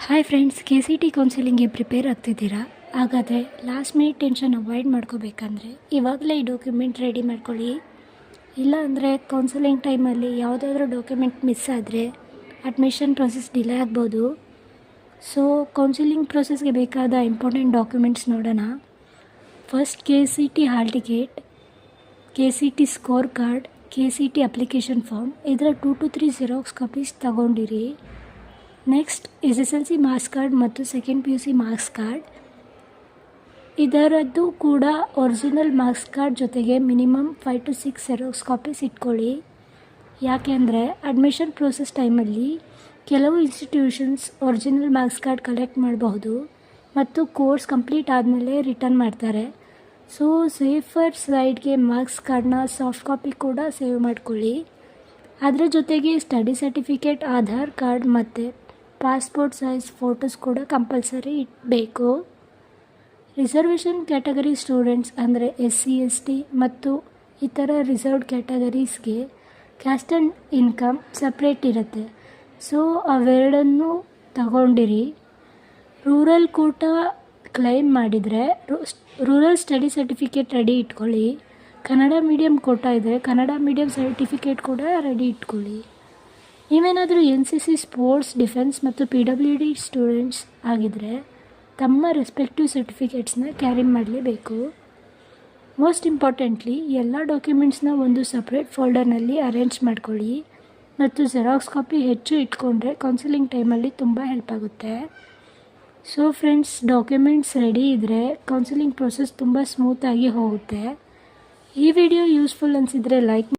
Hi friends, KCT ಕೌನ್ಸಿಲಿಂಗ್ಗೆ prepare ಆಗ್ತಿದ್ದೀರಾ? ಹಾಗಾದರೆ ಲಾಸ್ಟ್ ಮಿನಿಟ್ ಟೆನ್ಷನ್ ಅವಾಯ್ಡ್ ಮಾಡ್ಕೋಬೇಕಂದ್ರೆ ಇವಾಗಲೇ ಈ ಡಾಕ್ಯುಮೆಂಟ್ ರೆಡಿ ಮಾಡ್ಕೊಳ್ಳಿ. ಇಲ್ಲ ಅಂದರೆ ಕೌನ್ಸಿಲಿಂಗ್ ಟೈಮಲ್ಲಿ ಯಾವುದಾದ್ರೂ ಡಾಕ್ಯುಮೆಂಟ್ ಮಿಸ್ ಆದರೆ ಅಡ್ಮಿಷನ್ ಪ್ರೊಸೆಸ್ ಡಿಲೇ ಆಗ್ಬೋದು. ಸೊ ಕೌನ್ಸಿಲಿಂಗ್ ಪ್ರೊಸೆಸ್ಗೆ ಬೇಕಾದ ಇಂಪಾರ್ಟೆಂಟ್ ಡಾಕ್ಯುಮೆಂಟ್ಸ್ ನೋಡೋಣ. First KCT hall ticket, KCT score card, KCT application form, ಇದರ 2 to 3 ಜೆರಾಕ್ಸ್ ಕಾಪೀಸ್ ತಗೊಂಡಿರಿ. ನೆಕ್ಸ್ಟ್ SSLC ಮಾರ್ಕ್ಸ್ ಕಾರ್ಡ್ ಮತ್ತು ಸೆಕೆಂಡ್ PUC ಮಾರ್ಕ್ಸ್ ಕಾರ್ಡ್, ಇದರದ್ದು ಕೂಡ ಒರಿಜಿನಲ್ ಮಾರ್ಕ್ಸ್ ಕಾರ್ಡ್ ಜೊತೆಗೆ ಮಿನಿಮಮ್ 5 to 6 ಜೆರಾಕ್ಸ್ ಕಾಪೀಸ್ ಇಟ್ಕೊಳ್ಳಿ. ಯಾಕೆಂದರೆ ಅಡ್ಮಿಷನ್ ಪ್ರೋಸೆಸ್ ಟೈಮಲ್ಲಿ ಕೆಲವು institutions original marks card collect ಮಾಡಬಹುದು ಮತ್ತು ಕೋರ್ಸ್ ಕಂಪ್ಲೀಟ್ ಆದಮೇಲೆ ರಿಟರ್ನ್ ಮಾಡ್ತಾರೆ. ಸೊ ಸೇಫರ್ ಸೈಡ್ಗೆ ಮಾರ್ಕ್ಸ್ ಕಾರ್ಡ್ನ ಸಾಫ್ಟ್ ಕಾಪಿ ಕೂಡ ಸೇವ್ ಮಾಡ್ಕೊಳ್ಳಿ. ಅದರ ಜೊತೆಗೆ ಸ್ಟಡಿ ಸರ್ಟಿಫಿಕೇಟ್, ಆಧಾರ್ ಕಾರ್ಡ್ ಮತ್ತು ಪಾಸ್ಪೋರ್ಟ್ ಸೈಜ್ ಫೋಟೋಸ್ ಕೂಡ ಕಂಪಲ್ಸರಿ ಇಡಬೇಕು. ರಿಸರ್ವೇಷನ್ ಕ್ಯಾಟಗರಿ ಸ್ಟೂಡೆಂಟ್ಸ್ ಅಂದರೆ SC ST ಮತ್ತು ಇತರ ರಿಸರ್ವ್ಡ್ ಕ್ಯಾಟಗರೀಸ್ಗೆ ಕ್ಯಾಸ್ಟ್ ಆ್ಯಂಡ್ ಇನ್ಕಮ್ ಸಪ್ರೇಟ್ ಇರುತ್ತೆ. ಸೊ ಅವೆರಡನ್ನು ತಗೊಂಡಿರಿ. ರೂರಲ್ ಕೋಟಾ ಕ್ಲೈಮ್ ಮಾಡಿದರೆ ರೂರಲ್ ಸ್ಟಡಿ ಸರ್ಟಿಫಿಕೇಟ್ ರೆಡಿ ಇಟ್ಕೊಳ್ಳಿ. ಕನ್ನಡ ಮೀಡಿಯಮ್ ಕೋಟಾ ಇದ್ದರೆ ಕನ್ನಡ ಮೀಡಿಯಮ್ ಸರ್ಟಿಫಿಕೇಟ್ ಕೂಡ ರೆಡಿ ಇಟ್ಕೊಳ್ಳಿ. ನೀವೇನಾದರೂ NCC, ಸ್ಪೋರ್ಟ್ಸ್, ಡಿಫೆನ್ಸ್ ಮತ್ತು PWD ಸ್ಟೂಡೆಂಟ್ಸ್ ಆಗಿದ್ದರೆ ತಮ್ಮ ರೆಸ್ಪೆಕ್ಟಿವ್ ಸರ್ಟಿಫಿಕೇಟ್ಸ್ನ ಕ್ಯಾರಿ ಮಾಡಲೇಬೇಕು. ಮೋಸ್ಟ್ ಇಂಪಾರ್ಟೆಂಟ್ಲಿ ಎಲ್ಲ ಡಾಕ್ಯುಮೆಂಟ್ಸ್ನ ಒಂದು ಸಪ್ರೇಟ್ ಫೋಲ್ಡರ್ನಲ್ಲಿ ಅರೇಂಜ್ ಮಾಡ್ಕೊಳ್ಳಿ ಮತ್ತು ಜೆರಾಕ್ಸ್ ಕಾಪಿ ಹೆಚ್ಚು ಇಟ್ಕೊಂಡ್ರೆ ಕೌನ್ಸಿಲಿಂಗ್ ಟೈಮಲ್ಲಿ ತುಂಬ ಹೆಲ್ಪ್ ಆಗುತ್ತೆ. ಸೊ ಫ್ರೆಂಡ್ಸ್, ಡಾಕ್ಯುಮೆಂಟ್ಸ್ ರೆಡಿ ಇದ್ದರೆ ಕೌನ್ಸಿಲಿಂಗ್ ಪ್ರೊಸೆಸ್ ತುಂಬ ಸ್ಮೂತಾಗಿ ಹೋಗುತ್ತೆ. ಈ ವಿಡಿಯೋ ಯೂಸ್ಫುಲ್ ಅನಿಸಿದರೆ ಲೈಕ್